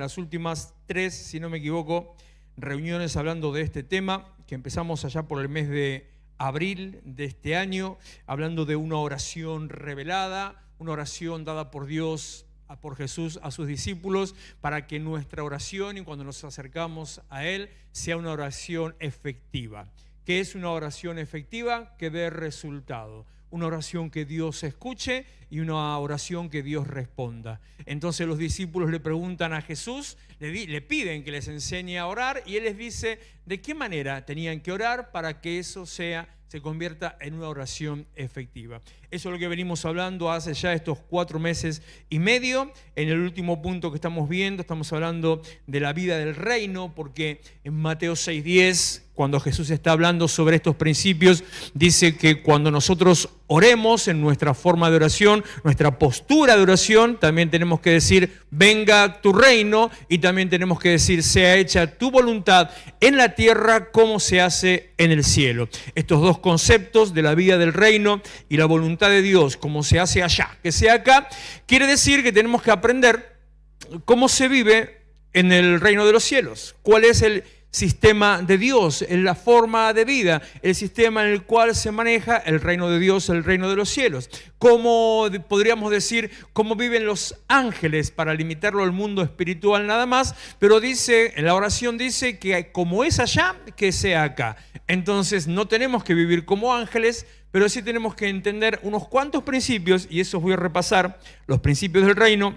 las últimas 3, si no me equivoco, reuniones hablando de este tema, que empezamos allá por el mes de abril de este año, hablando de una oración revelada, una oración dada por Dios, por Jesús a sus discípulos, para que nuestra oración y cuando nos acercamos a Él sea una oración efectiva. ¿Qué es una oración efectiva? Que dé resultado. Una oración que Dios escuche y una oración que Dios responda. Entonces los discípulos le preguntan a Jesús, le piden que les enseñe a orar y Él les dice de qué manera tenían que orar para que eso se convierta en una oración efectiva. Eso es lo que venimos hablando hace ya estos 4 meses y medio. En el último punto que estamos viendo, estamos hablando de la vida del reino, porque en Mateo 6:10, cuando Jesús está hablando sobre estos principios, dice que cuando nosotros oremos en nuestra forma de oración, nuestra postura de oración, también tenemos que decir, venga tu reino, y también tenemos que decir, sea hecha tu voluntad en la tierra como se hace en el cielo. Estos dos conceptos de la vida del reino y la voluntad de Dios, como se hace allá, que sea acá, quiere decir que tenemos que aprender cómo se vive en el reino de los cielos, cuál es el sistema de Dios, la forma de vida, el sistema en el cual se maneja el reino de Dios, el reino de los cielos. Cómo podríamos decir, cómo viven los ángeles, para limitarlo al mundo espiritual nada más, pero dice, en la oración dice que como es allá, que sea acá. Entonces no tenemos que vivir como ángeles, pero sí tenemos que entender unos cuantos principios, y esos voy a repasar, los principios del reino.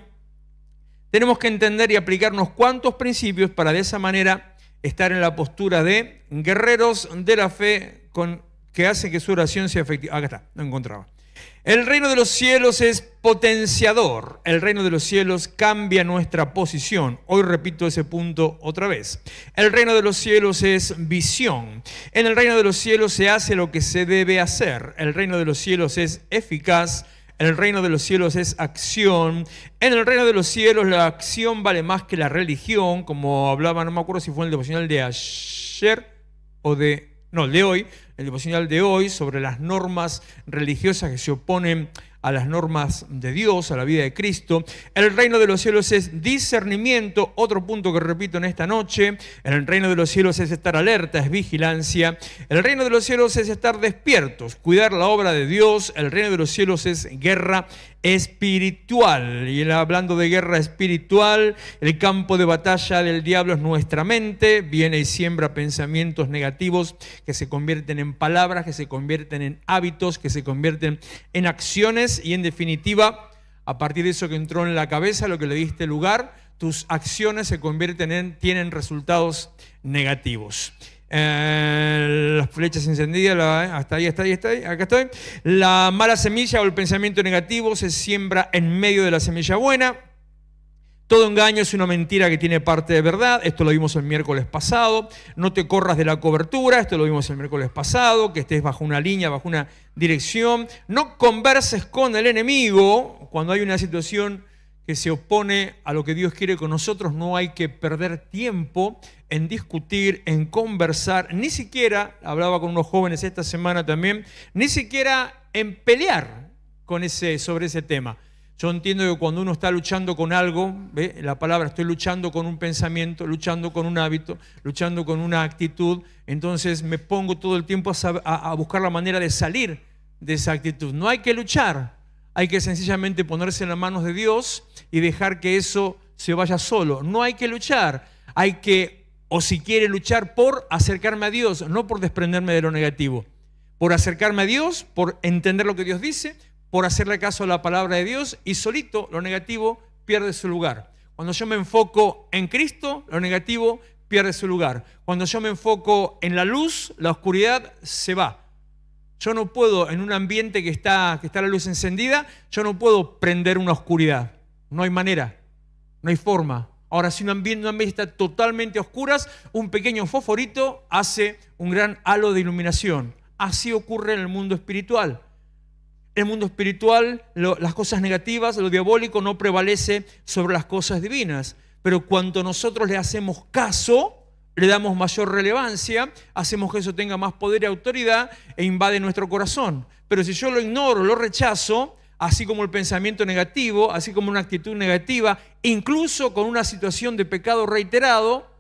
Tenemos que entender y aplicar unos cuantos principios para de esa manera estar en la postura de guerreros de la fe que hace que su oración sea efectiva. Acá está, no encontraba. El reino de los cielos es potenciador. El reino de los cielos cambia nuestra posición. Hoy repito ese punto otra vez. El reino de los cielos es visión. En el reino de los cielos se hace lo que se debe hacer. El reino de los cielos es eficaz. En el reino de los cielos es acción. En el reino de los cielos la acción vale más que la religión, como hablaba, no me acuerdo si fue en el devocional de ayer o el de hoy, el devocional de hoy, sobre las normas religiosas que se oponen a las normas de Dios, a la vida de Cristo. El reino de los cielos es discernimiento, otro punto que repito en esta noche. En el reino de los cielos es estar alerta, es vigilancia. El reino de los cielos es estar despiertos, cuidar la obra de Dios. El reino de los cielos es guerra espiritual. Y hablando de guerra espiritual, el campo de batalla del diablo es nuestra mente. Viene y siembra pensamientos negativos que se convierten en palabras, que se convierten en hábitos, que se convierten en acciones. Y en definitiva, a partir de eso que entró en la cabeza, lo que le diste lugar, tus acciones se convierten tienen resultados negativos. Las flechas encendidas, hasta ahí, acá estoy. La mala semilla o el pensamiento negativo se siembra en medio de la semilla buena. Todo engaño es una mentira que tiene parte de verdad. Esto lo vimos el miércoles pasado. No te corras de la cobertura. Esto lo vimos el miércoles pasado. Que estés bajo una línea, bajo una dirección. No converses con el enemigo. Cuando hay una situación que se opone a lo que Dios quiere con nosotros, no hay que perder tiempo en discutir, en conversar. Ni siquiera, hablaba con unos jóvenes esta semana también, ni siquiera en pelear sobre ese tema. Yo entiendo que cuando uno está luchando con algo, ¿ve? La palabra, estoy luchando con un pensamiento, luchando con un hábito, luchando con una actitud, entonces me pongo todo el tiempo a buscar la manera de salir de esa actitud. No hay que luchar, hay que sencillamente ponerse en las manos de Dios y dejar que eso se vaya solo. No hay que luchar, hay que, o si quiere luchar, por acercarme a Dios, no por desprenderme de lo negativo. Por acercarme a Dios, por entender lo que Dios dice, por hacerle caso a la palabra de Dios, y solito lo negativo pierde su lugar. Cuando yo me enfoco en Cristo, lo negativo pierde su lugar. Cuando yo me enfoco en la luz, la oscuridad se va. Yo no puedo, en un ambiente que está la luz encendida, yo no puedo prender una oscuridad. No hay manera, no hay forma. Ahora, si un ambiente está totalmente a oscuras, un pequeño fosforito hace un gran halo de iluminación. Así ocurre en el mundo espiritual. En el mundo espiritual, las cosas negativas, lo diabólico no prevalece sobre las cosas divinas. Pero cuando nosotros le hacemos caso, le damos mayor relevancia, hacemos que eso tenga más poder y autoridad e invade nuestro corazón. Pero si yo lo ignoro, lo rechazo, así como el pensamiento negativo, así como una actitud negativa, incluso con una situación de pecado reiterado,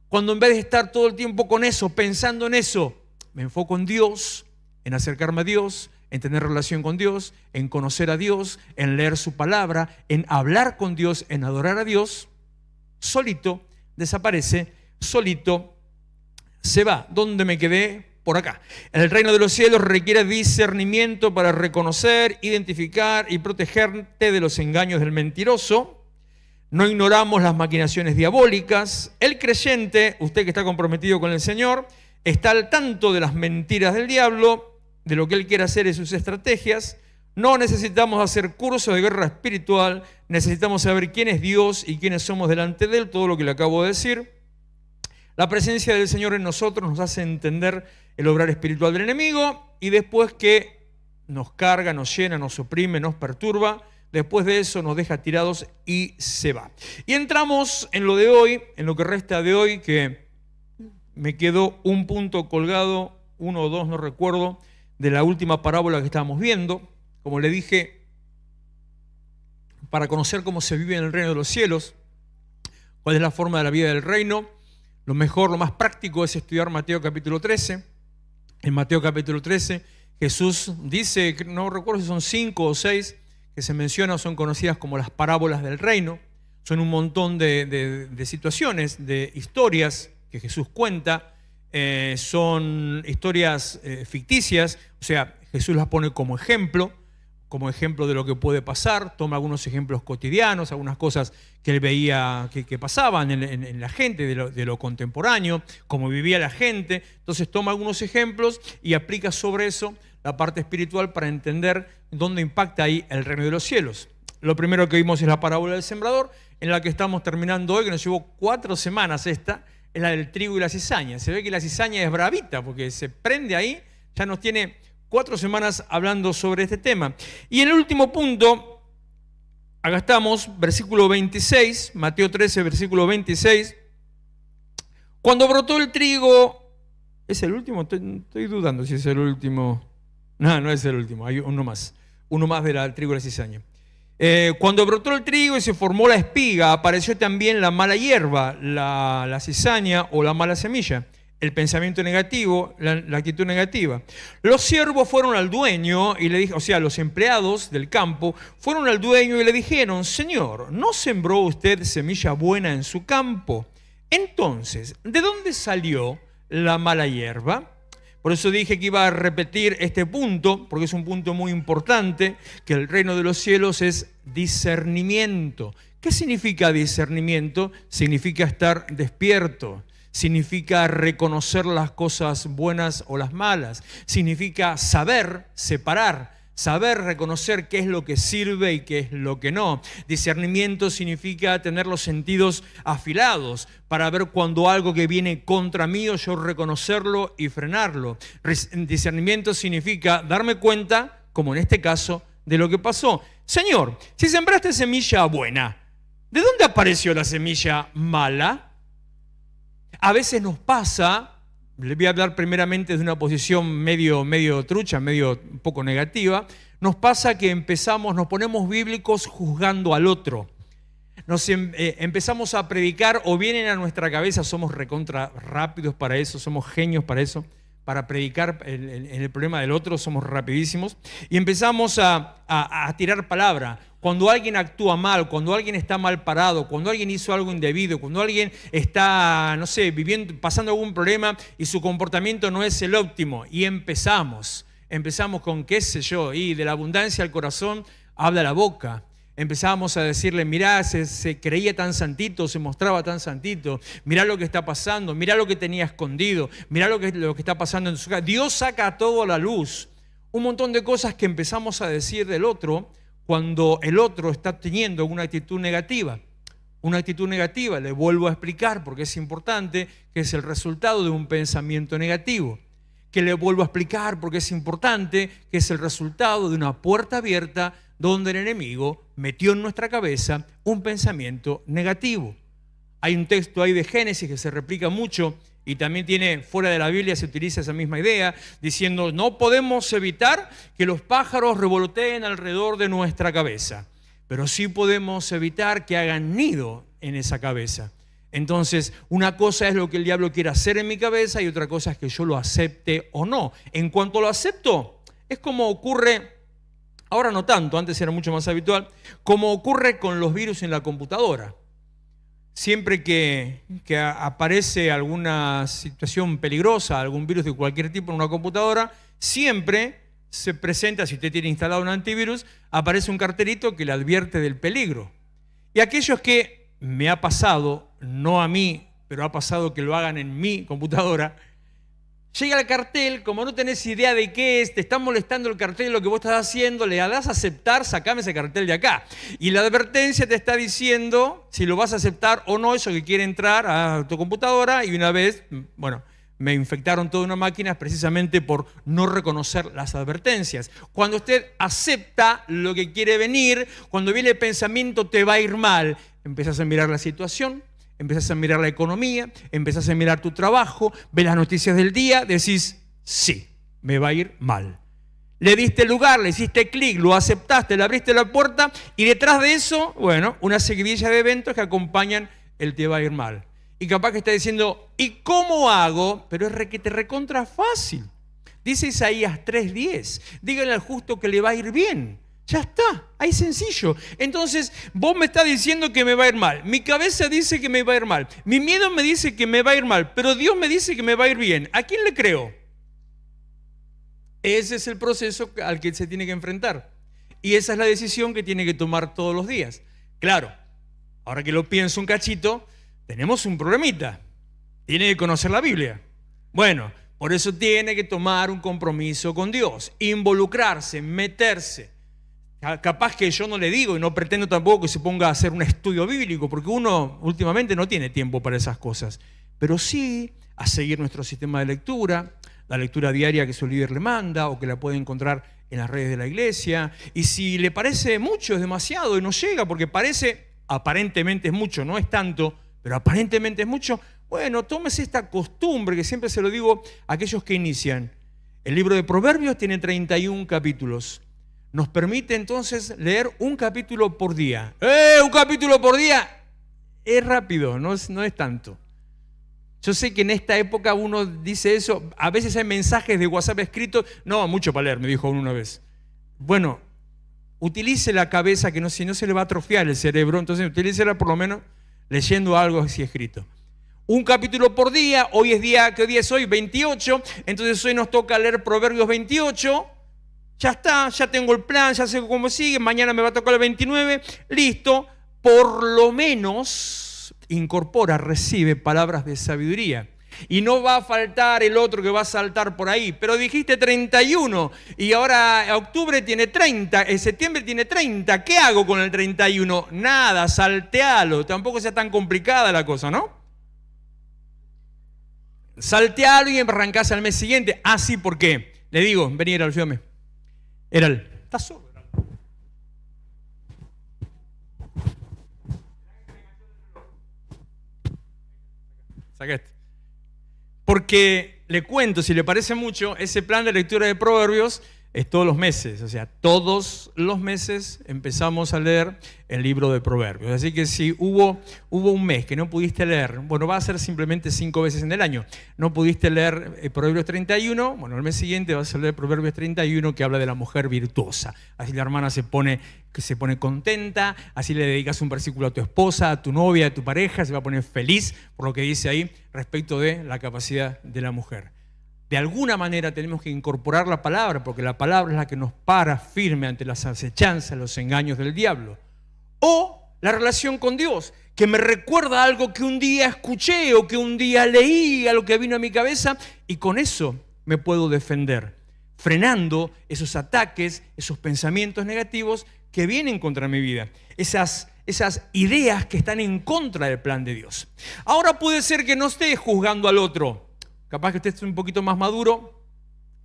cuando en vez de estar todo el tiempo con eso, pensando en eso, me enfoco en Dios, en acercarme a Dios, en tener relación con Dios, en conocer a Dios, en leer su palabra, en hablar con Dios, en adorar a Dios, solito desaparece, solito se va. ¿Dónde me quedé? Por acá. El reino de los cielos requiere discernimiento para reconocer, identificar y protegerte de los engaños del mentiroso. No ignoramos las maquinaciones diabólicas. El creyente, usted que está comprometido con el Señor, está al tanto de las mentiras del diablo, de lo que él quiere hacer y sus estrategias. No necesitamos hacer cursos de guerra espiritual, necesitamos saber quién es Dios y quiénes somos delante de él, todo lo que le acabo de decir. La presencia del Señor en nosotros nos hace entender el obrar espiritual del enemigo, y después que nos carga, nos llena, nos oprime, nos perturba, después de eso nos deja tirados y se va. Y entramos en lo de hoy, en lo que resta de hoy, que me quedó un punto colgado, uno o dos, no recuerdo, de la última parábola que estábamos viendo. Como le dije, para conocer cómo se vive en el reino de los cielos, cuál es la forma de la vida del reino, lo mejor, lo más práctico es estudiar Mateo capítulo 13. En Mateo capítulo 13 Jesús dice, no recuerdo si son 5 o 6 que se mencionan, son conocidas como las parábolas del reino. Son un montón de situaciones, de historias que Jesús cuenta. Son historias ficticias, o sea, Jesús las pone como ejemplo de lo que puede pasar. Toma algunos ejemplos cotidianos, algunas cosas que él veía que pasaban en la gente, de lo contemporáneo, cómo vivía la gente. Entonces toma algunos ejemplos y aplica sobre eso la parte espiritual para entender dónde impacta ahí el reino de los cielos. Lo primero que vimos es la parábola del sembrador, en la que estamos terminando hoy, que nos llevó 4 semanas esta, es la del trigo y la cizaña. Se ve que la cizaña es bravita porque se prende ahí, ya nos tiene 4 semanas hablando sobre este tema. Y en el último punto, acá estamos, versículo 26, Mateo 13, versículo 26. Cuando brotó el trigo, ¿es el último? Estoy dudando si es el último. No, no es el último, hay uno más del trigo y la cizaña. Cuando brotó el trigo y se formó la espiga, apareció también la mala hierba, la cizaña o la mala semilla. El pensamiento negativo, la actitud negativa. Los siervos fueron al dueño y le dijeron, o sea, los empleados del campo fueron al dueño y le dijeron, Señor, ¿no sembró usted semilla buena en su campo? Entonces, ¿de dónde salió la mala hierba? Por eso dije que iba a repetir este punto, porque es un punto muy importante, que el reino de los cielos es discernimiento. ¿Qué significa discernimiento? Significa estar despierto. Significa reconocer las cosas buenas o las malas. Significa saber separar, saber reconocer qué es lo que sirve y qué es lo que no. Discernimiento significa tener los sentidos afilados para ver cuando algo que viene contra mí, yo reconocerlo y frenarlo. Discernimiento significa darme cuenta, como en este caso, de lo que pasó. Señor, si sembraste semilla buena, ¿de dónde apareció la semilla mala? A veces nos pasa, le voy a hablar primeramente de una posición medio trucha, un poco negativa, nos pasa que nos ponemos bíblicos juzgando al otro. Empezamos a predicar o vienen a nuestra cabeza, somos recontra rápidos para eso, somos genios para eso, para predicar en el problema del otro, somos rapidísimos y empezamos a tirar palabra. Cuando alguien actúa mal, cuando alguien está mal parado, cuando alguien hizo algo indebido, cuando alguien está, no sé, pasando algún problema y su comportamiento no es el óptimo, y empezamos con qué sé yo, y de la abundancia al corazón habla la boca. Empezamos a decirle, mirá, se creía tan santito, se mostraba tan santito, mirá lo que está pasando, mirá lo que tenía escondido, mirá lo que está pasando en su casa. Dios saca todo a la luz. Un montón de cosas que empezamos a decir del otro cuando el otro está teniendo una actitud negativa. Una actitud negativa, le vuelvo a explicar porque es importante, que es el resultado de un pensamiento negativo. Que le vuelvo a explicar porque es importante, que es el resultado de una puerta abierta donde el enemigo metió en nuestra cabeza un pensamiento negativo. Hay un texto ahí de Génesis que se replica mucho Y también tiene, fuera de la Biblia se utiliza esa misma idea, diciendo no podemos evitar que los pájaros revoloteen alrededor de nuestra cabeza, pero sí podemos evitar que hagan nido en esa cabeza. Entonces, una cosa es lo que el diablo quiere hacer en mi cabeza y otra cosa es que yo lo acepte o no. En cuanto lo acepto, es como ocurre, ahora no tanto, antes era mucho más habitual, como ocurre con los virus en la computadora. Siempre que aparece alguna situación peligrosa, algún virus de cualquier tipo en una computadora, siempre se presenta, si usted tiene instalado un antivirus, aparece un cartelito que le advierte del peligro. Y aquellos que me ha pasado, no a mí, pero ha pasado que lo hagan en mi computadora, llega el cartel, como no tenés idea de qué es, te está molestando el cartel de lo que vos estás haciendo, le das a aceptar, sacame ese cartel de acá. Y la advertencia te está diciendo si lo vas a aceptar o no, eso que quiere entrar a tu computadora. Y una vez, bueno, me infectaron toda una máquina precisamente por no reconocer las advertencias. Cuando usted acepta lo que quiere venir, cuando viene el pensamiento te va a ir mal, empezás a mirar la situación, empezás a mirar la economía, empezás a mirar tu trabajo, ves las noticias del día, decís, sí, me va a ir mal. Le diste lugar, le hiciste clic, lo aceptaste, le abriste la puerta y detrás de eso, bueno, una seguidilla de eventos que acompañan el te va a ir mal. Y capaz que está diciendo, ¿y cómo hago? Pero es que te recontra fácil. Dice Isaías 3:10, dígale al justo que le va a ir bien. Ya está, ahí sencillo. Entonces, vos me estás diciendo que me va a ir mal. Mi cabeza dice que me va a ir mal. Mi miedo me dice que me va a ir mal. Pero Dios me dice que me va a ir bien. ¿A quién le creo? Ese es el proceso al que se tiene que enfrentar. Y esa es la decisión que tiene que tomar todos los días. Claro, ahora que lo pienso un cachito, tenemos un problemita. Tiene que conocer la Biblia. Bueno, por eso tiene que tomar un compromiso con Dios. Involucrarse, meterse. Capaz que yo no le digo y no pretendo tampoco que se ponga a hacer un estudio bíblico, porque uno últimamente no tiene tiempo para esas cosas, pero sí a seguir nuestro sistema de lectura, la lectura diaria que su líder le manda o que la puede encontrar en las redes de la iglesia. Y si le parece mucho, es demasiado y no llega, porque parece, aparentemente es mucho, no es tanto, pero aparentemente es mucho, bueno, tómese esta costumbre que siempre se lo digo a aquellos que inician. El libro de Proverbios tiene 31 capítulos. Nos permite entonces leer un capítulo por día. Un capítulo por día es rápido, no es tanto. Yo sé que en esta época uno dice eso, a veces hay mensajes de WhatsApp escritos, no, mucho para leer, me dijo uno una vez. Bueno, utilice la cabeza, que si no se le va a atrofiar el cerebro, entonces utilícela por lo menos leyendo algo así escrito. Un capítulo por día, hoy es día, ¿qué día es hoy? 28, entonces hoy nos toca leer Proverbios 28. Ya está, ya tengo el plan, ya sé cómo sigue, mañana me va a tocar el 29, listo, por lo menos incorpora, recibe palabras de sabiduría. Y no va a faltar el otro que va a saltar por ahí, pero dijiste 31 y ahora octubre tiene 30, en septiembre tiene 30, ¿qué hago con el 31? Nada, saltealo, tampoco sea tan complicada la cosa, ¿no? Saltealo y arrancás al mes siguiente. Ah, sí, ¿por qué? Le digo, vení, Eral, fíjame. Eral, ¿estás solo? Sacaste. Porque le cuento, si le parece mucho, ese plan de lectura de Proverbios es todos los meses. O sea, todos los meses empezamos a leer el libro de Proverbios. Así que si hubo un mes que no pudiste leer, bueno, va a ser simplemente 5 veces en el año. No pudiste leer Proverbios 31, bueno, el mes siguiente vas a leer Proverbios 31 que habla de la mujer virtuosa. Así la hermana se pone contenta, así le dedicas un versículo a tu esposa, a tu novia, a tu pareja, se va a poner feliz por lo que dice ahí respecto de la capacidad de la mujer. De alguna manera tenemos que incorporar la palabra, porque la palabra es la que nos para firme ante las acechanzas, los engaños del diablo. O la relación con Dios, que me recuerda algo que un día escuché o que un día leí, a lo que vino a mi cabeza, y con eso me puedo defender, frenando esos ataques, esos pensamientos negativos que vienen contra mi vida, esas ideas que están en contra del plan de Dios. Ahora puede ser que no esté juzgando al otro. Capaz que usted esté un poquito más maduro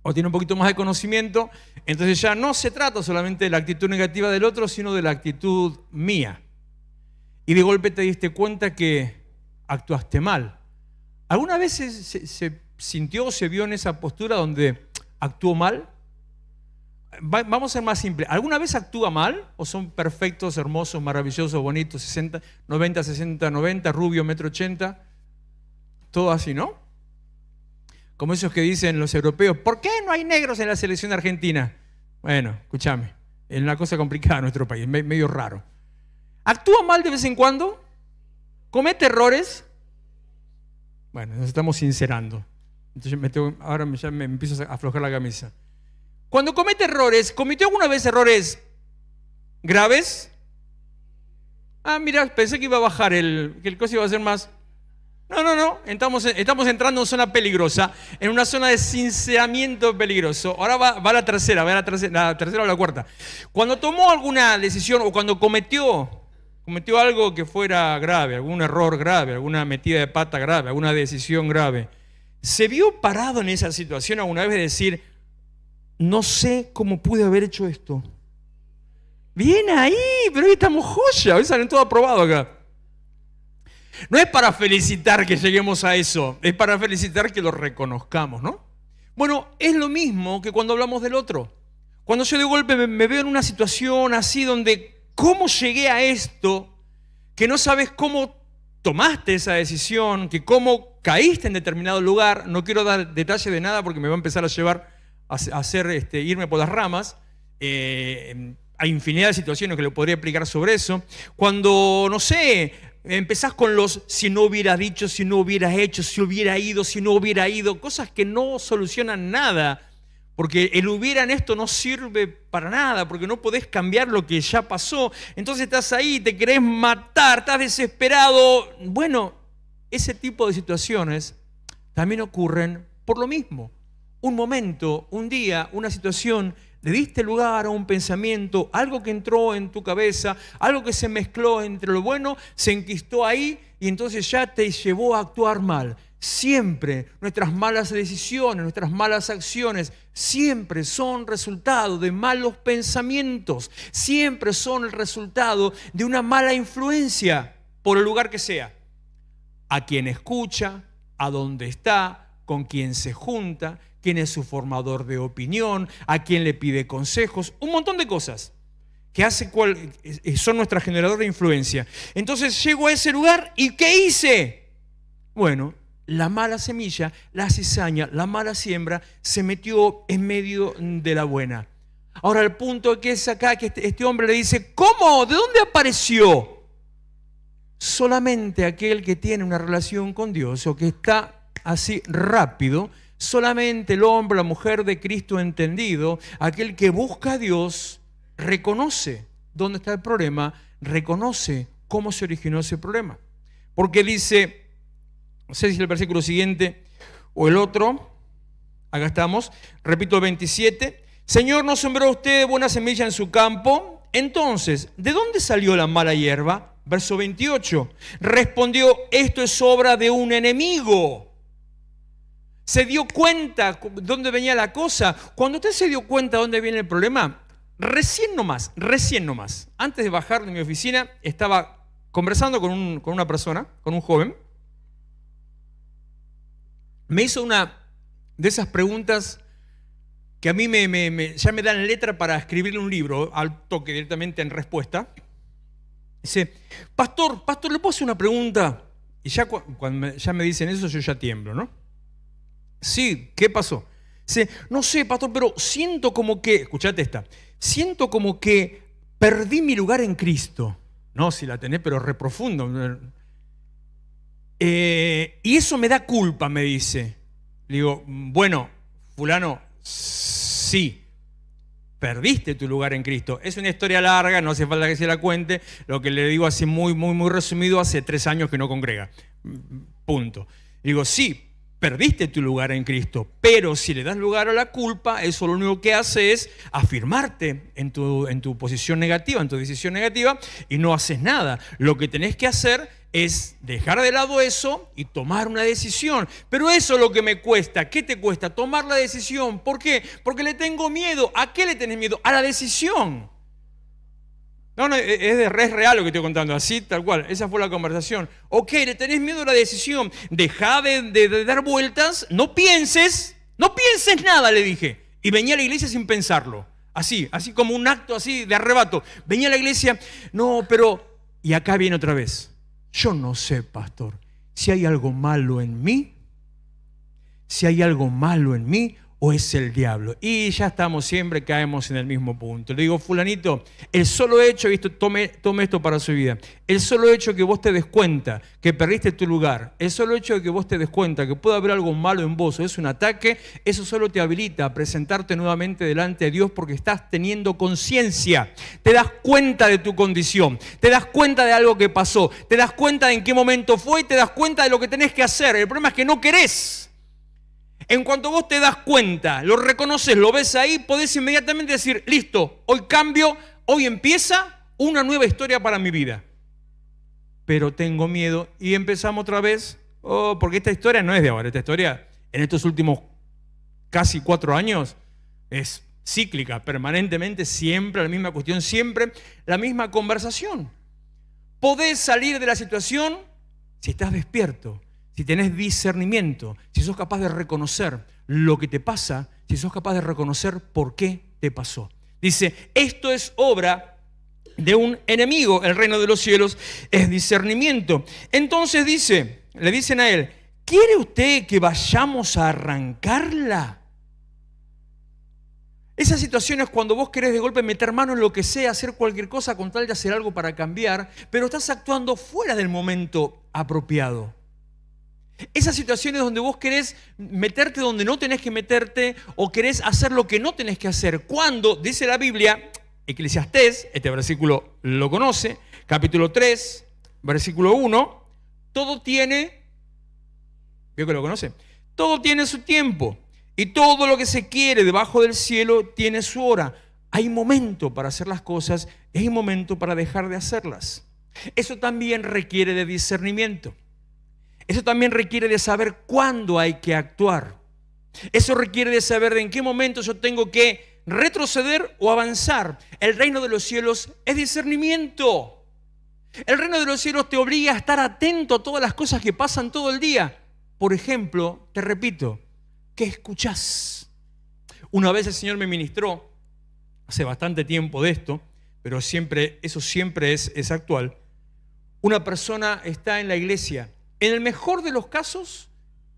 o tiene un poquito más de conocimiento, entonces ya no se trata solamente de la actitud negativa del otro, sino de la actitud mía. Y de golpe te diste cuenta que actuaste mal, ¿Alguna vez se sintió o se vio en esa postura donde actuó mal? Vamos a ser más simples. ¿Alguna vez actúa mal? ¿O son perfectos, hermosos, maravillosos, bonitos, 60, 90, 60, 90, rubio, 1,80 m? Todo así, ¿no? Como esos que dicen los europeos, ¿por qué no hay negros en la selección argentina? Bueno, escúchame, es una cosa complicada en nuestro país, medio raro. ¿Actúa mal de vez en cuando? ¿Comete errores? Bueno, nos estamos sincerando. Entonces ahora ya me empiezo a aflojar la camisa. Cuando comete errores, ¿cometió alguna vez errores graves? Ah, mira, pensé que iba a bajar que el costo iba a ser más. No, estamos entrando en zona peligrosa, en una zona de sinceramiento peligroso. Ahora va la tercera, la tercera o la cuarta. Cuando tomó alguna decisión o cuando cometió algo que fuera grave, algún error grave, alguna metida de pata grave, alguna decisión grave, ¿se vio parado en esa situación alguna vez de decir, no sé cómo pude haber hecho esto? Bien ahí, pero hoy estamos joya, hoy salen todo aprobado acá. No es para felicitar que lleguemos a eso, es para felicitar que lo reconozcamos, ¿no? Bueno, es lo mismo que cuando hablamos del otro. Cuando yo de golpe me veo en una situación así donde, ¿cómo llegué a esto? Que no sabes cómo tomaste esa decisión, que cómo caíste en determinado lugar. No quiero dar detalle de nada porque me va a empezar a llevar a hacer irme por las ramas. Hay infinidad de situaciones que le podría explicar sobre eso. Cuando, no sé, empezás con los si no hubiera dicho, si no hubieras hecho, si hubiera ido, si no hubiera ido, cosas que no solucionan nada, porque el hubiera en esto no sirve para nada, porque no podés cambiar lo que ya pasó. Entonces estás ahí, te querés matar, estás desesperado. Bueno, ese tipo de situaciones también ocurren por lo mismo. Un momento, un día, una situación, le diste lugar a un pensamiento, algo que entró en tu cabeza, algo que se mezcló entre lo bueno, se enquistó ahí y entonces ya te llevó a actuar mal. Siempre nuestras malas decisiones, nuestras malas acciones, siempre son resultado de malos pensamientos, siempre son el resultado de una mala influencia, por el lugar que sea. A quien escucha, a dónde está, con quién se junta, quién es su formador de opinión, a quién le pide consejos, un montón de cosas que son nuestra generador de influencia. Entonces llego a ese lugar y ¿qué hice? Bueno, la mala semilla, la cizaña, la mala siembra se metió en medio de la buena. Ahora el punto que es acá que este hombre le dice, ¿cómo? ¿De dónde apareció? Solamente aquel que tiene una relación con Dios o que está así rápido, solamente el hombre, la mujer de Cristo entendido, aquel que busca a Dios, reconoce dónde está el problema, reconoce cómo se originó ese problema. Porque dice, no sé si es el versículo siguiente o el otro, acá estamos, repito el 27, Señor, ¿no sembró usted buena semilla en su campo? Entonces, ¿de dónde salió la mala hierba? Verso 28, respondió, esto es obra de un enemigo. ¿Se dio cuenta dónde venía la cosa? Cuando usted se dio cuenta dónde viene el problema, recién nomás, antes de bajar de mi oficina, estaba conversando con una persona, con un joven. Me hizo una de esas preguntas que a mí ya me dan letra para escribirle un libro, al toque directamente en respuesta. Dice, pastor, ¿le puedo hacer una pregunta? Y ya cuando ya me dicen eso, yo ya tiemblo, ¿no? Sí, ¿qué pasó? Dice, no sé, pastor, pero siento como que, escuchate esta, siento como que perdí mi lugar en Cristo. No, si la tenés, pero reprofundo. Y eso me da culpa, me dice. Le digo, bueno, fulano, sí, perdiste tu lugar en Cristo. Es una historia larga, no hace falta que se la cuente. Lo que le digo así muy resumido, hace 3 años que no congrega. Punto. Digo, sí, perdiste tu lugar en Cristo, pero si le das lugar a la culpa, eso lo único que hace es afirmarte en tu posición negativa, en tu decisión negativa, y no haces nada. Lo que tenés que hacer es dejar de lado eso y tomar una decisión. Pero eso es lo que me cuesta. ¿Qué te cuesta? Tomar la decisión. ¿Por qué? Porque le tengo miedo. ¿A qué le tenés miedo? A la decisión. No, es real lo que estoy contando, así tal cual, esa fue la conversación. Ok, ¿le tenés miedo a la decisión? Deja de dar vueltas, no pienses nada, le dije. Y venía a la iglesia sin pensarlo, así como un acto así de arrebato. Venía a la iglesia, no, pero... Y acá viene otra vez. Yo no sé, pastor, si hay algo malo en mí, o es el diablo. Y ya estamos, siempre caemos en el mismo punto. Le digo, fulanito, el solo hecho, tome esto para su vida, el solo hecho que vos te des cuenta que perdiste tu lugar, el solo hecho de que vos te des cuenta que puede haber algo malo en vos o es un ataque, eso solo te habilita a presentarte nuevamente delante de Dios porque estás teniendo conciencia. Te das cuenta de tu condición, te das cuenta de algo que pasó, te das cuenta de en qué momento fue y te das cuenta de lo que tenés que hacer. El problema es que no querés. En cuanto vos te das cuenta, lo reconoces, lo ves ahí, podés inmediatamente decir, listo, hoy cambio, hoy empieza una nueva historia para mi vida. Pero tengo miedo y empezamos otra vez, porque esta historia no es de ahora, esta historia en estos últimos casi 4 años es cíclica, permanentemente, siempre la misma cuestión, siempre la misma conversación. Podés salir de la situación si estás despierto. Si tenés discernimiento, si sos capaz de reconocer lo que te pasa, si sos capaz de reconocer por qué te pasó. Dice, esto es obra de un enemigo, el reino de los cielos es discernimiento. Entonces le dicen a él, ¿quiere usted que vayamos a arrancarla? Esas situaciones cuando vos querés de golpe meter mano en lo que sea, hacer cualquier cosa con tal de hacer algo para cambiar, pero estás actuando fuera del momento apropiado. Esas situaciones donde vos querés meterte donde no tenés que meterte o querés hacer lo que no tenés que hacer. Cuando, dice la Biblia, Eclesiastés, este versículo lo conoce, capítulo 3, versículo 1, todo tiene, ¿veo que lo conoce? Todo tiene su tiempo y todo lo que se quiere debajo del cielo tiene su hora. Hay momento para hacer las cosas y hay momento para dejar de hacerlas. Eso también requiere de discernimiento. Eso también requiere de saber cuándo hay que actuar. Eso requiere de saber en qué momento yo tengo que retroceder o avanzar. El reino de los cielos es discernimiento. El reino de los cielos te obliga a estar atento a todas las cosas que pasan todo el día. Por ejemplo, te repito, ¿qué escuchás? Una vez el Señor me ministró, hace bastante tiempo de esto, pero eso siempre es actual. Una persona está en la iglesia. En el mejor de los casos,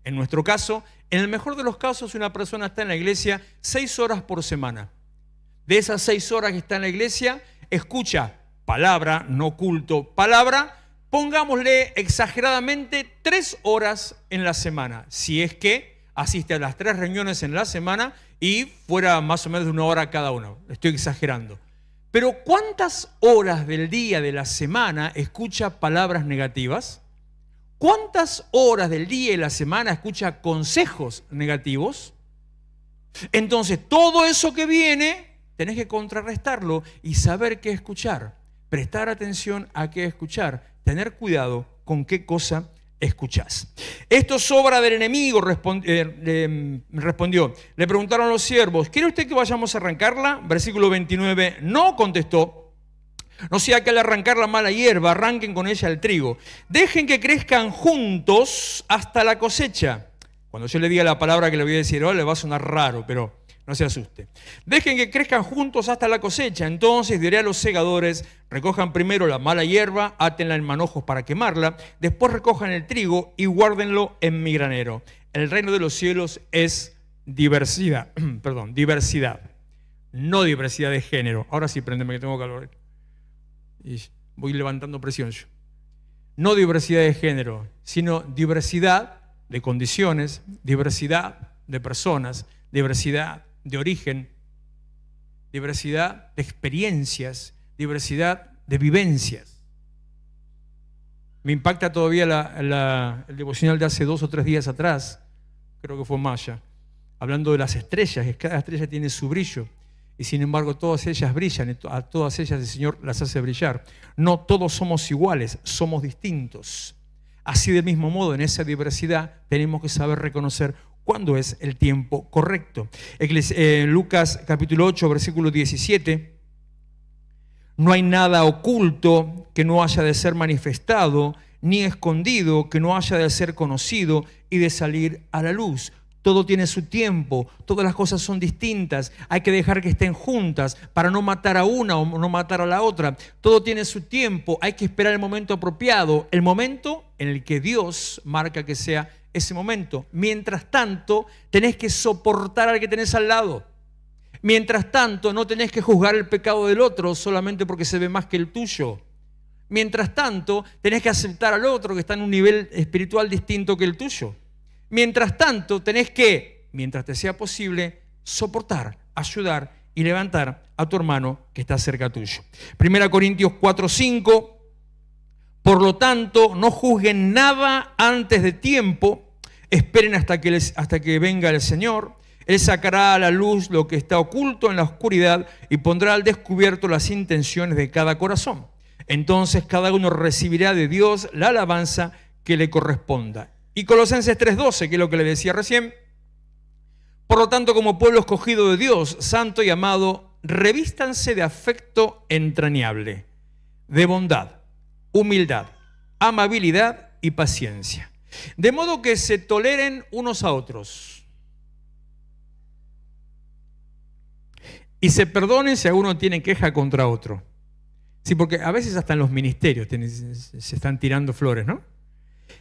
en nuestro caso, en el mejor de los casos una persona está en la iglesia 6 horas por semana. De esas 6 horas que está en la iglesia, escucha palabra, no culto, palabra, pongámosle exageradamente 3 horas en la semana. Si es que asiste a las 3 reuniones en la semana y fuera más o menos de 1 hora cada uno. Estoy exagerando. Pero ¿cuántas horas del día de la semana escucha palabras negativas? ¿Cuántas horas del día y la semana escucha consejos negativos? Entonces, todo eso que viene, tenés que contrarrestarlo y saber qué escuchar. Prestar atención a qué escuchar. Tener cuidado con qué cosa escuchás. Esto es obra del enemigo, respondió. Le preguntaron los siervos, ¿quiere usted que vayamos a arrancarla? Versículo 29, no contestó. No sea que al arrancar la mala hierba, arranquen con ella el trigo. Dejen que crezcan juntos hasta la cosecha. Cuando yo le diga la palabra que le voy a decir ahora, le va a sonar raro, pero no se asuste. Dejen que crezcan juntos hasta la cosecha. Entonces diré a los segadores, recojan primero la mala hierba, átenla en manojos para quemarla, después recojan el trigo y guárdenlo en mi granero. El reino de los cielos es diversidad, diversidad, no diversidad de género. Ahora sí, préndeme que tengo calor. Y voy levantando presión yo. No diversidad de género, sino diversidad de condiciones, diversidad de personas, diversidad de origen, diversidad de experiencias, diversidad de vivencias. Me impacta todavía el devocional de hace 2 o 3 días atrás, creo que fue Maya, hablando de las estrellas, que cada estrella tiene su brillo. Y sin embargo todas ellas brillan, y a todas ellas el Señor las hace brillar. No todos somos iguales, somos distintos. Así del mismo modo, en esa diversidad tenemos que saber reconocer cuándo es el tiempo correcto. Lucas capítulo 8, versículo 17, No hay nada oculto que no haya de ser manifestado, ni escondido que no haya de ser conocido y de salir a la luz. Todo tiene su tiempo, todas las cosas son distintas, hay que dejar que estén juntas para no matar a una o no matar a la otra. Todo tiene su tiempo, hay que esperar el momento apropiado, el momento en el que Dios marca que sea ese momento. Mientras tanto, tenés que soportar al que tenés al lado. Mientras tanto, no tenés que juzgar el pecado del otro solamente porque se ve más que el tuyo. Mientras tanto, tenés que aceptar al otro que está en un nivel espiritual distinto que el tuyo. Mientras tanto, tenés que, mientras te sea posible, soportar, ayudar y levantar a tu hermano que está cerca tuyo. 1 Corintios 4:5. Por lo tanto, no juzguen nada antes de tiempo, esperen hasta que venga el Señor. Él sacará a la luz lo que está oculto en la oscuridad y pondrá al descubierto las intenciones de cada corazón. Entonces cada uno recibirá de Dios la alabanza que le corresponda. Y Colosenses 3:12, que es lo que le decía recién. Por lo tanto, como pueblo escogido de Dios, santo y amado, revístanse de afecto entrañable, de bondad, humildad, amabilidad y paciencia. De modo que se toleren unos a otros. Y se perdonen si alguno tiene queja contra otro. Sí, porque a veces hasta en los ministerios se están tirando flores, ¿no?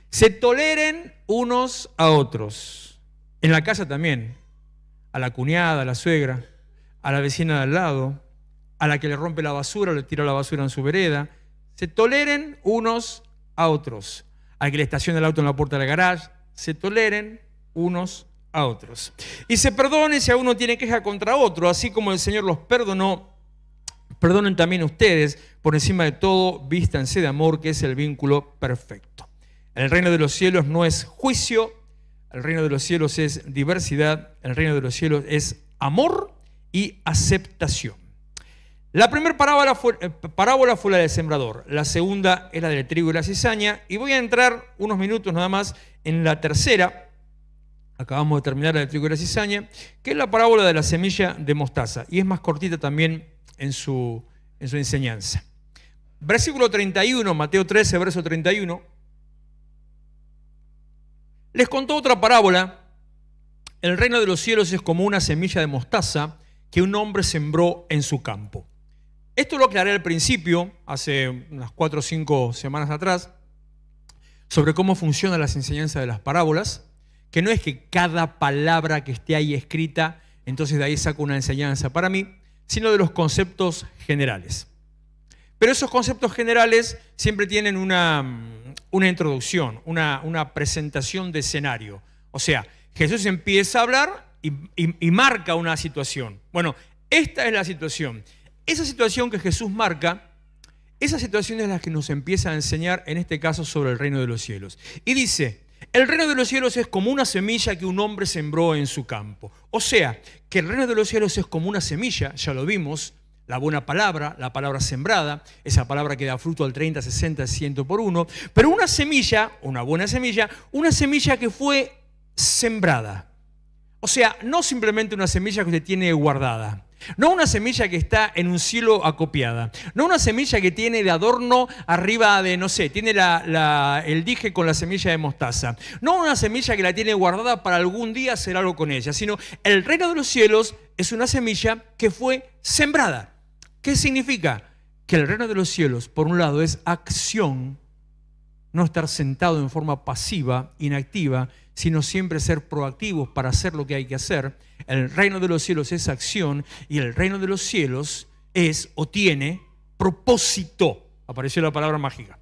Se toleren unos a otros. En la casa también. A la cuñada, a la suegra, a la vecina de al lado, a la que le rompe la basura, le tira la basura en su vereda. Se toleren unos a otros. Al que le estaciona el auto en la puerta del garage. Se toleren unos a otros. Y se perdonen si alguno tiene queja contra otro, así como el Señor los perdonó. Perdonen también ustedes, por encima de todo, vístanse de amor, que es el vínculo perfecto. El reino de los cielos no es juicio, el reino de los cielos es diversidad, el reino de los cielos es amor y aceptación. La primera parábola fue la del sembrador, la segunda es la del trigo y la cizaña, y voy a entrar unos minutos nada más en la tercera. Acabamos de terminar la del trigo y la cizaña, que es la parábola de la semilla de mostaza, y es más cortita también en su enseñanza. Versículo 31, Mateo 13, verso 31. Les contó otra parábola. El reino de los cielos es como una semilla de mostaza que un hombre sembró en su campo. Esto lo aclaré al principio, hace unas 4 o 5 semanas atrás, sobre cómo funcionan las enseñanzas de las parábolas, que no es que cada palabra que esté ahí escrita, entonces de ahí saco una enseñanza para mí, sino de los conceptos generales. Pero esos conceptos generales siempre tienen una introducción, una presentación de escenario. O sea, Jesús empieza a hablar y marca una situación. Bueno, esta es la situación. Esa situación que Jesús marca, esa situación es la que nos empieza a enseñar, en este caso, sobre el reino de los cielos. Y dice: el reino de los cielos es como una semilla que un hombre sembró en su campo. O sea, que el reino de los cielos es como una semilla, ya lo vimos, la buena palabra, la palabra sembrada, esa palabra que da fruto al 30, 60, 100 por uno, pero una semilla, una buena semilla, una semilla que fue sembrada. O sea, no simplemente una semilla que usted tiene guardada. No una semilla que está en un cielo acopiada. No una semilla que tiene de adorno arriba de, no sé, tiene el dije con la semilla de mostaza. No una semilla que la tiene guardada para algún día hacer algo con ella, sino el reino de los cielos es una semilla que fue sembrada. ¿Qué significa? Que el reino de los cielos, por un lado, es acción, no estar sentado en forma pasiva, inactiva, sino siempre ser proactivos para hacer lo que hay que hacer. El reino de los cielos es acción y el reino de los cielos es o tiene propósito. Apareció la palabra mágica.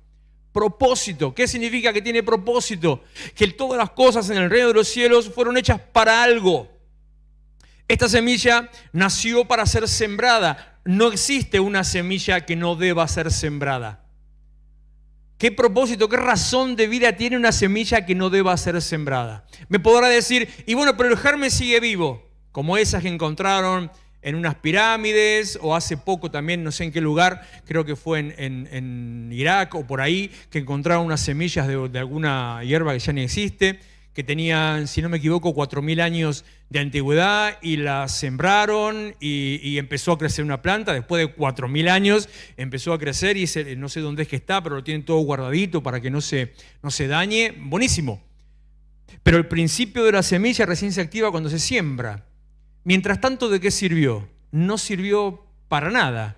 Propósito. ¿Qué significa que tiene propósito? Que todas las cosas en el reino de los cielos fueron hechas para algo. Esta semilla nació para ser sembrada. No existe una semilla que no deba ser sembrada. ¿Qué propósito, qué razón de vida tiene una semilla que no deba ser sembrada? Me podrá decir, y bueno, pero el germen sigue vivo, como esas que encontraron en unas pirámides, o hace poco también, no sé en qué lugar, creo que fue en Irak o por ahí, que encontraron unas semillas de alguna hierba que ya ni existe, que tenían, si no me equivoco, 4000 años de antigüedad, y la sembraron y empezó a crecer una planta. Después de 4000 años empezó a crecer y no sé dónde es que está, pero lo tienen todo guardadito para que no se dañe. Buenísimo. Pero el principio de la semilla recién se activa cuando se siembra. Mientras tanto, ¿de qué sirvió? No sirvió para nada.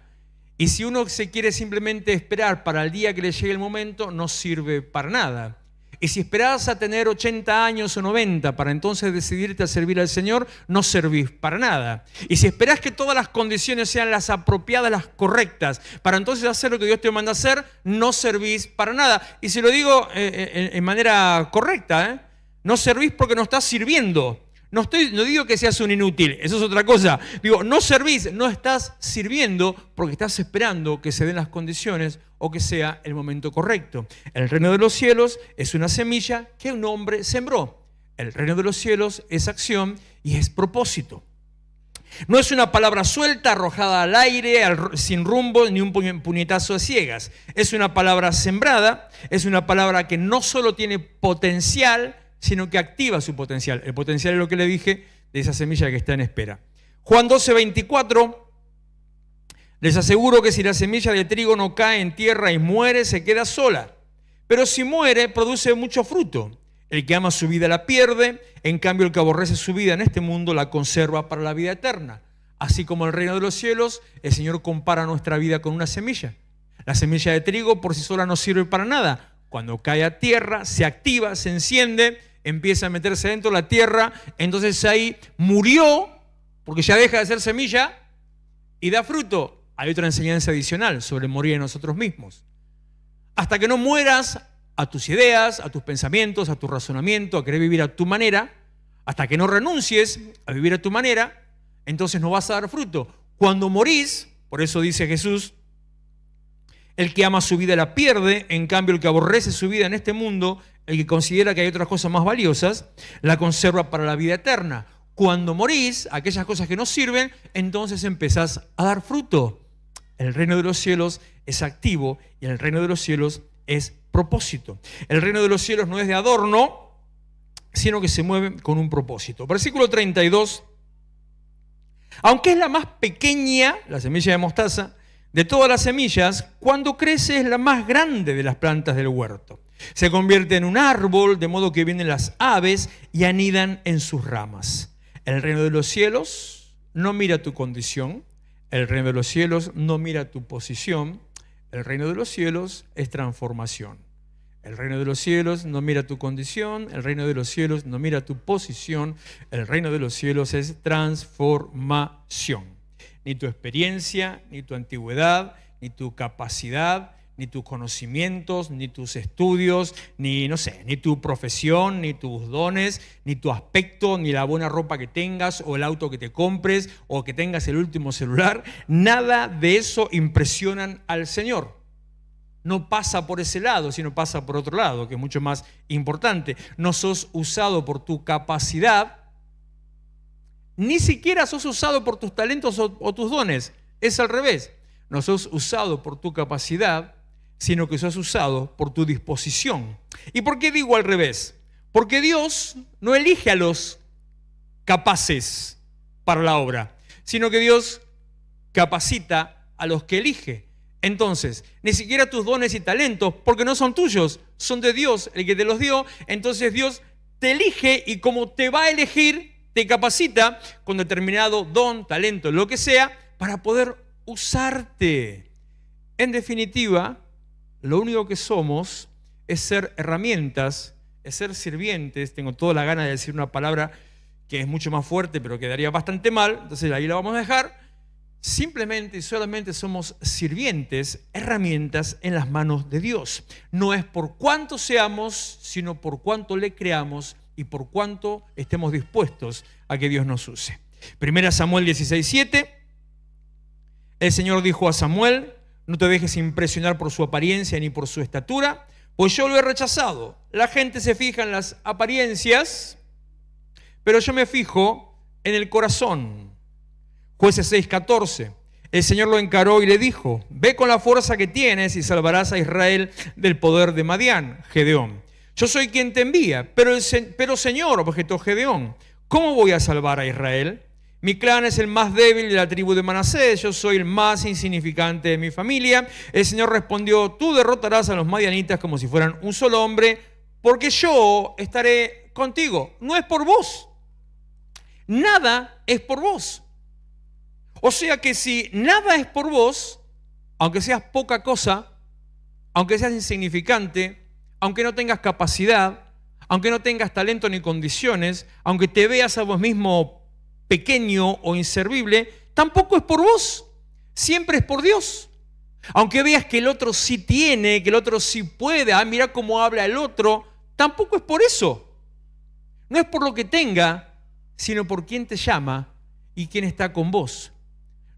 Y si uno se quiere simplemente esperar para el día que le llegue el momento, no sirve para nada. Y si esperás a tener 80 años o 90 para entonces decidirte a servir al Señor, no servís para nada. Y si esperás que todas las condiciones sean las apropiadas, las correctas, para entonces hacer lo que Dios te manda hacer, no servís para nada. Y si lo digo en manera correcta, no servís porque no estás sirviendo. No digo que seas un inútil, eso es otra cosa. Digo, no servís, no estás sirviendo porque estás esperando que se den las condiciones o que sea el momento correcto. El reino de los cielos es una semilla que un hombre sembró. El reino de los cielos es acción y es propósito. No es una palabra suelta, arrojada al aire, sin rumbo, ni un puñetazo a ciegas. Es una palabra sembrada, es una palabra que no solo tiene potencial, sino que activa su potencial. El potencial es lo que le dije de esa semilla que está en espera. Juan 12:24, les aseguro que si la semilla de trigo no cae en tierra y muere, se queda sola. Pero si muere, produce mucho fruto. El que ama su vida la pierde, en cambio el que aborrece su vida en este mundo la conserva para la vida eterna. Así como el reino de los cielos, el Señor compara nuestra vida con una semilla. La semilla de trigo por sí sola no sirve para nada. Cuando cae a tierra, se activa, se enciende, empieza a meterse dentro de la tierra, entonces ahí murió, porque ya deja de ser semilla y da fruto. Hay otra enseñanza adicional sobre morir en nosotros mismos. Hasta que no mueras a tus ideas, a tus pensamientos, a tu razonamiento, a querer vivir a tu manera, hasta que no renuncies a vivir a tu manera, entonces no vas a dar fruto. Cuando morís, por eso dice Jesús, el que ama su vida la pierde, en cambio el que aborrece su vida en este mundo, el que considera que hay otras cosas más valiosas, la conserva para la vida eterna. Cuando morís, aquellas cosas que no sirven, entonces empezás a dar fruto. El reino de los cielos es activo y el reino de los cielos es propósito. El reino de los cielos no es de adorno, sino que se mueve con un propósito. Versículo 32. Aunque es la más pequeña, la semilla de mostaza, de todas las semillas, cuando crece es la más grande de las plantas del huerto. Se convierte en un árbol, de modo que vienen las aves y anidan en sus ramas. El reino de los cielos no mira tu condición, el reino de los cielos no mira tu posición, el reino de los cielos es transformación. El reino de los cielos no mira tu condición, el reino de los cielos no mira tu posición, el reino de los cielos es transformación. Ni tu experiencia, ni tu antigüedad, ni tu capacidad, ni tus conocimientos, ni tus estudios, ni tu profesión, ni tus dones, ni tu aspecto, ni la buena ropa que tengas, o el auto que te compres, o que tengas el último celular. Nada de eso impresionan al Señor. No pasa por ese lado, sino pasa por otro lado, que es mucho más importante. No sos usado por tu capacidad, ni siquiera sos usado por tus talentos o tus dones. Es al revés. No sos usado por tu capacidad, sino que sos usado por tu disposición. ¿Y por qué digo al revés? Porque Dios no elige a los capaces para la obra, sino que Dios capacita a los que elige. Entonces, ni siquiera tus dones y talentos, porque no son tuyos, son de Dios, el que te los dio. Entonces Dios te elige y como te va a elegir, te capacita con determinado don, talento, lo que sea, para poder usarte. En definitiva, lo único que somos es ser herramientas, es ser sirvientes. Tengo toda la gana de decir una palabra que es mucho más fuerte, pero quedaría bastante mal, entonces ahí la vamos a dejar. Simplemente y solamente somos sirvientes, herramientas en las manos de Dios. No es por cuánto seamos, sino por cuánto le creamos y por cuánto estemos dispuestos a que Dios nos use. 1 Samuel 16:7. El Señor dijo a Samuel: no te dejes impresionar por su apariencia ni por su estatura, pues yo lo he rechazado. La gente se fija en las apariencias, pero yo me fijo en el corazón. Jueces 6:14. El Señor lo encaró y le dijo: ve con la fuerza que tienes y salvarás a Israel del poder de Madián. Gedeón: Yo soy quien te envía, pero Señor, objetó Gedeón, ¿cómo voy a salvar a Israel? Mi clan es el más débil de la tribu de Manasés, yo soy el más insignificante de mi familia. El Señor respondió, tú derrotarás a los madianitas como si fueran un solo hombre, porque yo estaré contigo. No es por vos, nada es por vos. O sea que si nada es por vos, aunque seas poca cosa, aunque seas insignificante, aunque no tengas capacidad, aunque no tengas talento ni condiciones, aunque te veas a vos mismo pequeño o inservible, tampoco es por vos, siempre es por Dios. Aunque veas que el otro sí tiene, que el otro sí puede, mira cómo habla el otro, tampoco es por eso. No es por lo que tenga, sino por quién te llama y quién está con vos.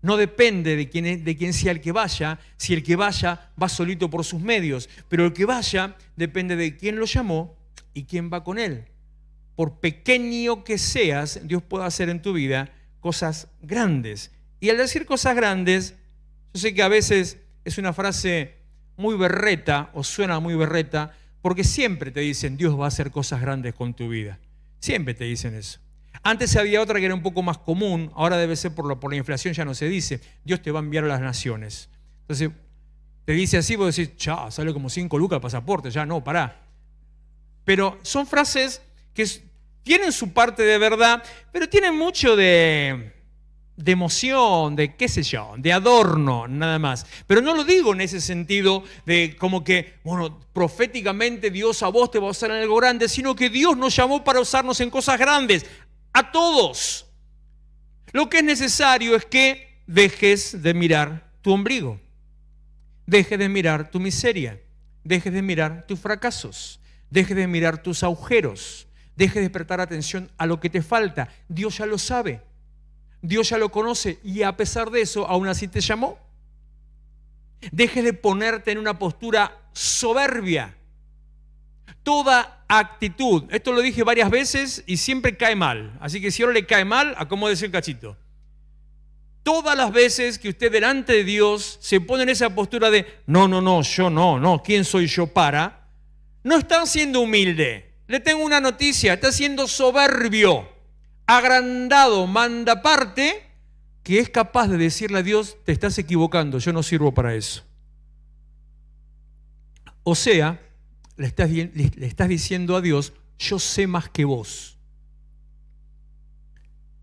No depende de quién sea el que vaya, si el que vaya va solito por sus medios, pero el que vaya depende de quién lo llamó y quién va con él. Por pequeño que seas, Dios puede hacer en tu vida cosas grandes. Y al decir cosas grandes, yo sé que a veces es una frase muy berreta o suena muy berreta, porque siempre te dicen Dios va a hacer cosas grandes con tu vida. Siempre te dicen eso. Antes había otra que era un poco más común, ahora debe ser por la inflación, ya no se dice, Dios te va a enviar a las naciones. Entonces, te dice así, vos decís, ya, sale como 5 lucas el pasaporte, ya no, pará. Pero son frases que tienen su parte de verdad, pero tienen mucho de emoción, de qué sé yo, de adorno, nada más. Pero no lo digo en ese sentido de como que, bueno, proféticamente Dios a vos te va a usar en algo grande, sino que Dios nos llamó para usarnos en cosas grandes, a todos. Lo que es necesario es que dejes de mirar tu ombligo, dejes de mirar tu miseria, dejes de mirar tus fracasos, dejes de mirar tus agujeros, dejes de prestar atención a lo que te falta. Dios ya lo sabe, Dios ya lo conoce y a pesar de eso, aún así te llamó. Dejes de ponerte en una postura soberbia. Toda actitud, esto lo dije varias veces y siempre cae mal, así que si ahora le cae mal, acomódese el cachito. Todas las veces que usted delante de Dios se pone en esa postura de no, yo no, ¿quién soy yo para? No está siendo humilde. Le tengo una noticia, está siendo soberbio, agrandado, mandaparte, que es capaz de decirle a Dios, te estás equivocando, yo no sirvo para eso. O sea, le estás diciendo a Dios, yo sé más que vos.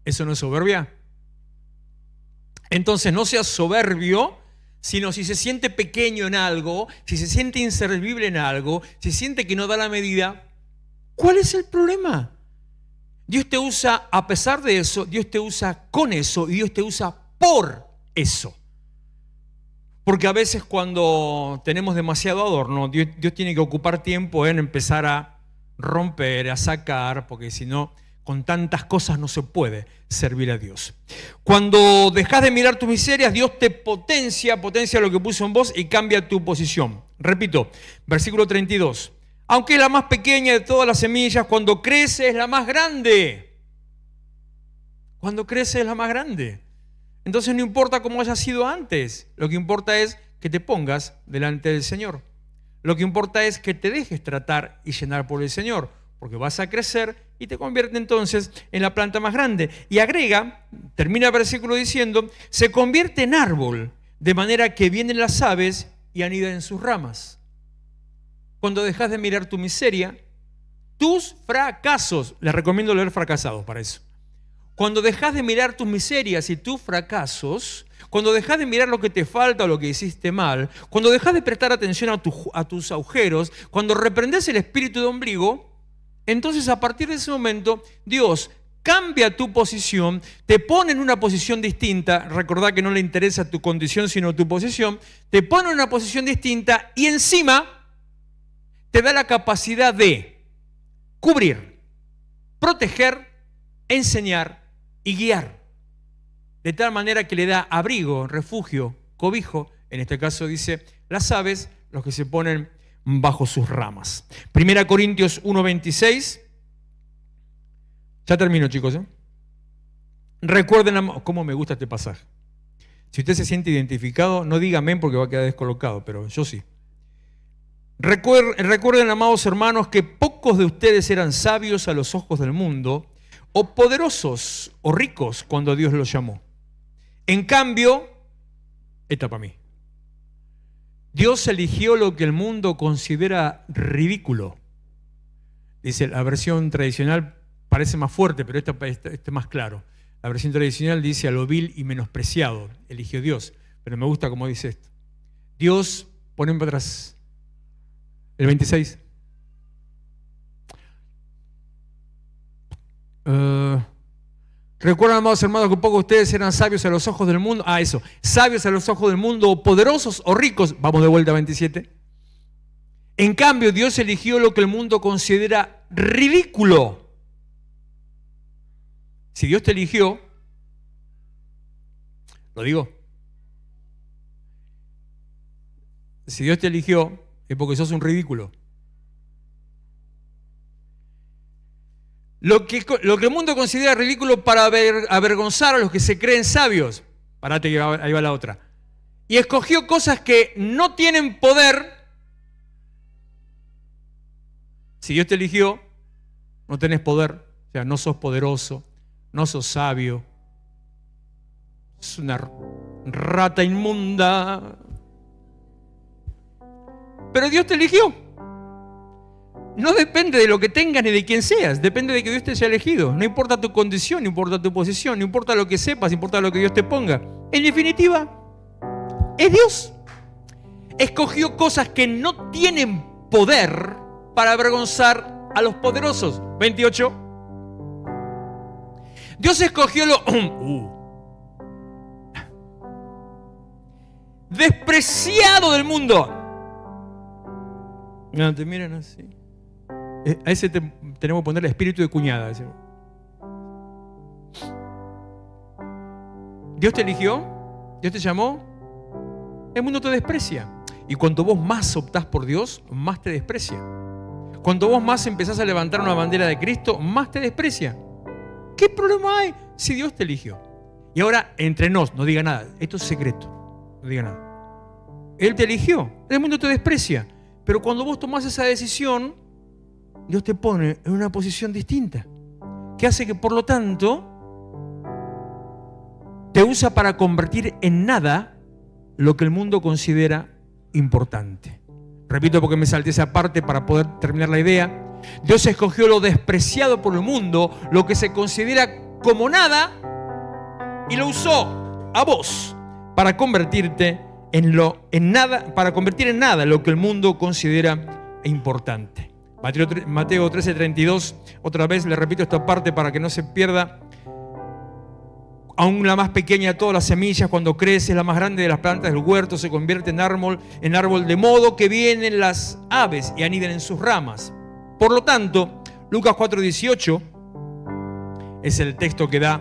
¿Eso no es soberbia? Entonces no seas soberbio, sino si se siente pequeño en algo, si se siente inservible en algo, si siente que no da la medida, ¿cuál es el problema? Dios te usa a pesar de eso, Dios te usa con eso y Dios te usa por eso. Porque a veces cuando tenemos demasiado adorno, Dios tiene que ocupar tiempo en empezar a romper, a sacar, porque si no, con tantas cosas no se puede servir a Dios. Cuando dejas de mirar tus miserias, Dios te potencia lo que puso en vos y cambia tu posición. Repito, versículo 32. Aunque es la más pequeña de todas las semillas, cuando crece es la más grande. Cuando crece es la más grande. Entonces no importa cómo haya sido antes, lo que importa es que te pongas delante del Señor. Lo que importa es que te dejes tratar y llenar por el Señor, porque vas a crecer y te convierte entonces en la planta más grande. Y agrega, termina el versículo diciendo, se convierte en árbol, de manera que vienen las aves y anidan en sus ramas. Cuando dejas de mirar tu miseria, tus fracasos, les recomiendo leer Fracasados para eso. Cuando dejas de mirar tus miserias y tus fracasos, cuando dejas de mirar lo que te falta o lo que hiciste mal, cuando dejas de prestar atención a tus agujeros, cuando reprendes el espíritu de ombligo, entonces a partir de ese momento Dios cambia tu posición, te pone en una posición distinta. Recordá que no le interesa tu condición sino tu posición. Te pone en una posición distinta y encima te da la capacidad de cubrir, proteger, enseñar y guiar, de tal manera que le da abrigo, refugio, cobijo, en este caso dice las aves, los que se ponen bajo sus ramas. 1 Corintios 1:26, ya termino chicos, recuerden cómo me gusta este pasaje. Si usted se siente identificado, no diga amén porque va a quedar descolocado, pero yo sí. Recuerden, amados hermanos, que pocos de ustedes eran sabios a los ojos del mundo, o poderosos o ricos cuando Dios los llamó. En cambio, esta para mí, Dios eligió lo que el mundo considera ridículo. Dice, la versión tradicional parece más fuerte, pero esta es más claro. La versión tradicional dice a lo vil y menospreciado. Eligió Dios. Pero me gusta como dice esto. Dios, ponen para atrás. El 26. Recuerdan, amados hermanos, que pocos de ustedes eran sabios a los ojos del mundo. Eso. Sabios a los ojos del mundo, o poderosos o ricos. Vamos de vuelta a 27. En cambio, Dios eligió lo que el mundo considera ridículo. Si Dios te eligió, lo digo, si Dios te eligió es porque sos un ridículo. Lo que el mundo considera ridículo para avergonzar a los que se creen sabios. Parate que ahí va la otra. Y escogió cosas que no tienen poder. Si Dios te eligió, no tenés poder. O sea, no sos poderoso, no sos sabio. Es una rata inmunda. Pero Dios te eligió. No depende de lo que tengas ni de quién seas. Depende de que Dios te haya elegido. No importa tu condición, no importa tu posición, no importa lo que sepas, no importa lo que Dios te ponga. En definitiva, es Dios. Escogió cosas que no tienen poder para avergonzar a los poderosos. 28. Dios escogió lo despreciado del mundo. No, te miran así. A ese tenemos que ponerle espíritu de cuñada. Dios te eligió, Dios te llamó, el mundo te desprecia. Y cuanto vos más optás por Dios, más te desprecia. Cuanto vos más empezás a levantar una bandera de Cristo, más te desprecia. ¿Qué problema hay si Dios te eligió? Y ahora, entre nos, no diga nada. Esto es secreto. No diga nada. Él te eligió, el mundo te desprecia. Pero cuando vos tomás esa decisión, Dios te pone en una posición distinta, que hace que, por lo tanto, te usa para convertir en nada lo que el mundo considera importante. Repito porque me salté esa parte para poder terminar la idea. Dios escogió lo despreciado por el mundo, lo que se considera como nada, y lo usó a vos para convertirte en nada, para convertir en nada lo que el mundo considera importante. Mateo 13:32, otra vez le repito esta parte para que no se pierda. Aún la más pequeña de todas las semillas, cuando crece, la más grande de las plantas del huerto, se convierte en árbol, de modo que vienen las aves y anidan en sus ramas. Por lo tanto, Lucas 4:18 es el texto que da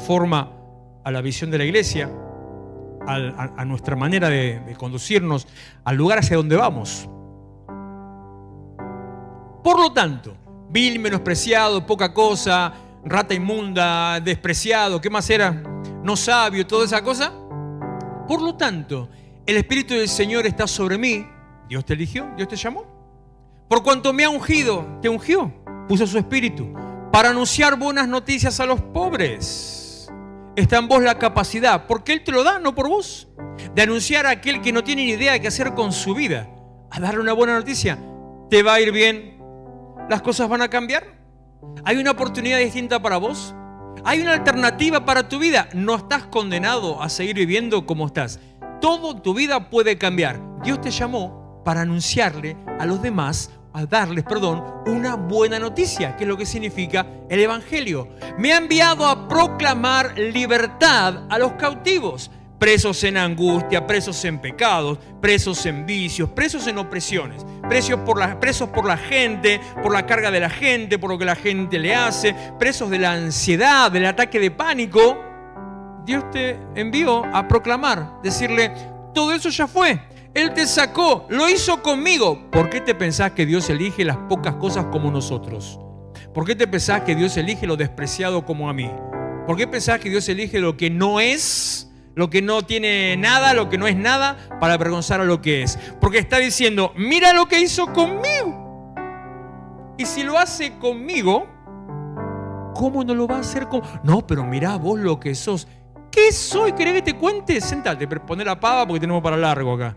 forma a la visión de la iglesia, a nuestra manera de conducirnos al lugar hacia donde vamos. Por lo tanto, vil, menospreciado, poca cosa, rata inmunda, despreciado, ¿qué más era? No sabio, toda esa cosa. Por lo tanto, el Espíritu del Señor está sobre mí. Dios te eligió, Dios te llamó. Por cuanto me ha ungido, te ungió, puso su Espíritu para anunciar buenas noticias a los pobres. Está en vos la capacidad, porque Él te lo da, no por vos, de anunciar a aquel que no tiene ni idea de qué hacer con su vida, a darle una buena noticia. Te va a ir bien, las cosas van a cambiar. Hay una oportunidad distinta para vos. Hay una alternativa para tu vida. No estás condenado a seguir viviendo como estás. Toda tu vida puede cambiar. Dios te llamó para anunciarle a los demás, a darles, una buena noticia, que es lo que significa el Evangelio. Me ha enviado a proclamar libertad a los cautivos, presos en angustia, presos en pecados, presos en vicios, presos en opresiones, presos por la gente, por la carga de la gente, por lo que la gente le hace, presos de la ansiedad, del ataque de pánico. Dios te envió a proclamar, decirle, todo eso ya fue. Él te sacó, lo hizo conmigo. ¿Por qué te pensás que Dios elige las pocas cosas como nosotros? ¿Por qué te pensás que Dios elige lo despreciado como a mí? ¿Por qué pensás que Dios elige lo que no es lo que no tiene nada, lo que no es nada, para avergonzar a lo que es. Porque está diciendo, mira lo que hizo conmigo. Y si lo hace conmigo, ¿cómo no lo va a hacer con...? No, pero mirá vos lo que sos. ¿Qué soy? ¿Querés que te cuente? Sentate, pero poné la pava porque tenemos para largo acá.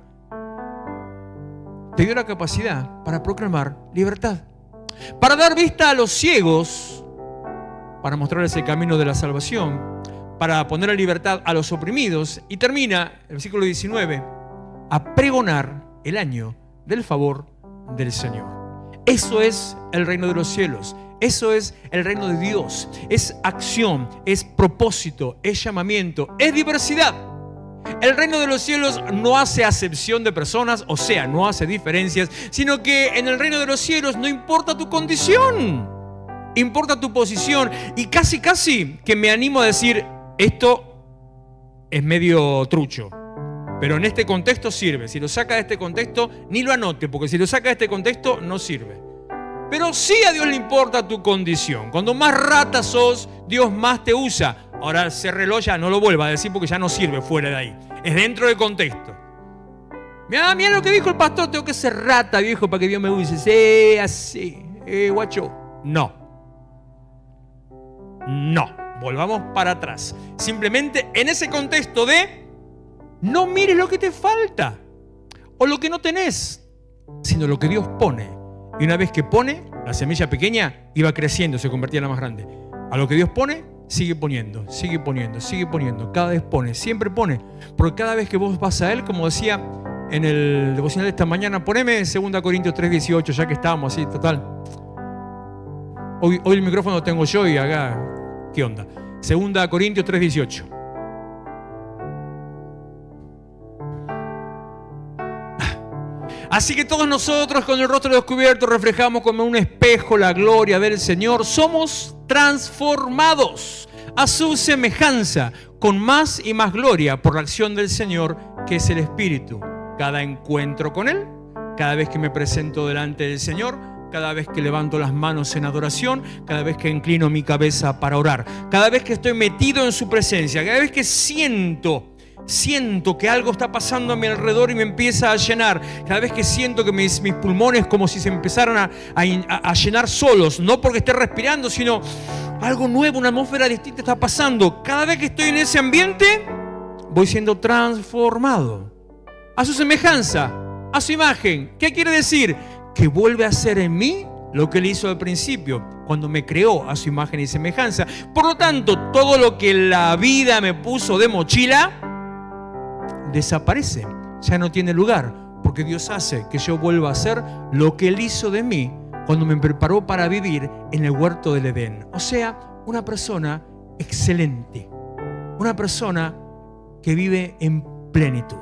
Te dio la capacidad para proclamar libertad, para dar vista a los ciegos, para mostrarles el camino de la salvación, para poner en libertad a los oprimidos. Y termina el versículo 19, a pregonar el año del favor del Señor. Eso es el reino de los cielos. Eso es el reino de Dios. Es acción, es propósito, es llamamiento, es diversidad. El reino de los cielos no hace acepción de personas, o sea, no hace diferencias, sino que en el reino de los cielos no importa tu condición, importa tu posición. Y casi que me animo a decir, esto es medio trucho, pero en este contexto sirve. Si lo saca de este contexto, ni lo anote, porque si lo saca de este contexto, no sirve. Pero sí a Dios le importa tu condición. Cuando más rata sos, Dios más te usa. Ahora cerrelo ya, no lo vuelva a decir porque ya no sirve fuera de ahí. Es dentro del contexto. Mirá lo que dijo el pastor, tengo que ser rata, viejo, para que Dios me use. Sí, así. Guacho. No. Volvamos para atrás. Simplemente en ese contexto de no mires lo que te falta o lo que no tenés, sino lo que Dios pone. Y una vez que pone, la semilla pequeña iba creciendo, se convertía en la más grande. A lo que Dios pone, sigue poniendo, sigue poniendo, sigue poniendo. Cada vez pone, siempre pone. Porque cada vez que vos vas a Él, como decía en el devocional de esta mañana, poneme 2 Corintios 3:18, ya que estábamos así, total. Hoy el micrófono lo tengo yo y acá, ¿qué onda? 2 Corintios 3:18. Así que todos nosotros con el rostro descubierto reflejamos como un espejo la gloria del Señor. Somos transformados a su semejanza con más y más gloria por la acción del Señor, que es el Espíritu. Cada encuentro con Él, cada vez que me presento delante del Señor, cada vez que levanto las manos en adoración, cada vez que inclino mi cabeza para orar, cada vez que estoy metido en su presencia, cada vez que siento que algo está pasando a mi alrededor y me empieza a llenar. Cada vez que siento que mis pulmones como si se empezaran a llenar solos, no porque esté respirando, sino algo nuevo, una atmósfera distinta está pasando. Cada vez que estoy en ese ambiente, voy siendo transformado a su semejanza, a su imagen. ¿Qué quiere decir? Que vuelve a ser en mí lo que Él hizo al principio, cuando me creó a su imagen y semejanza. Por lo tanto, todo lo que la vida me puso de mochila desaparece, ya no tiene lugar, porque Dios hace que yo vuelva a ser lo que Él hizo de mí cuando me preparó para vivir en el huerto del Edén. O sea, una persona excelente, una persona que vive en plenitud.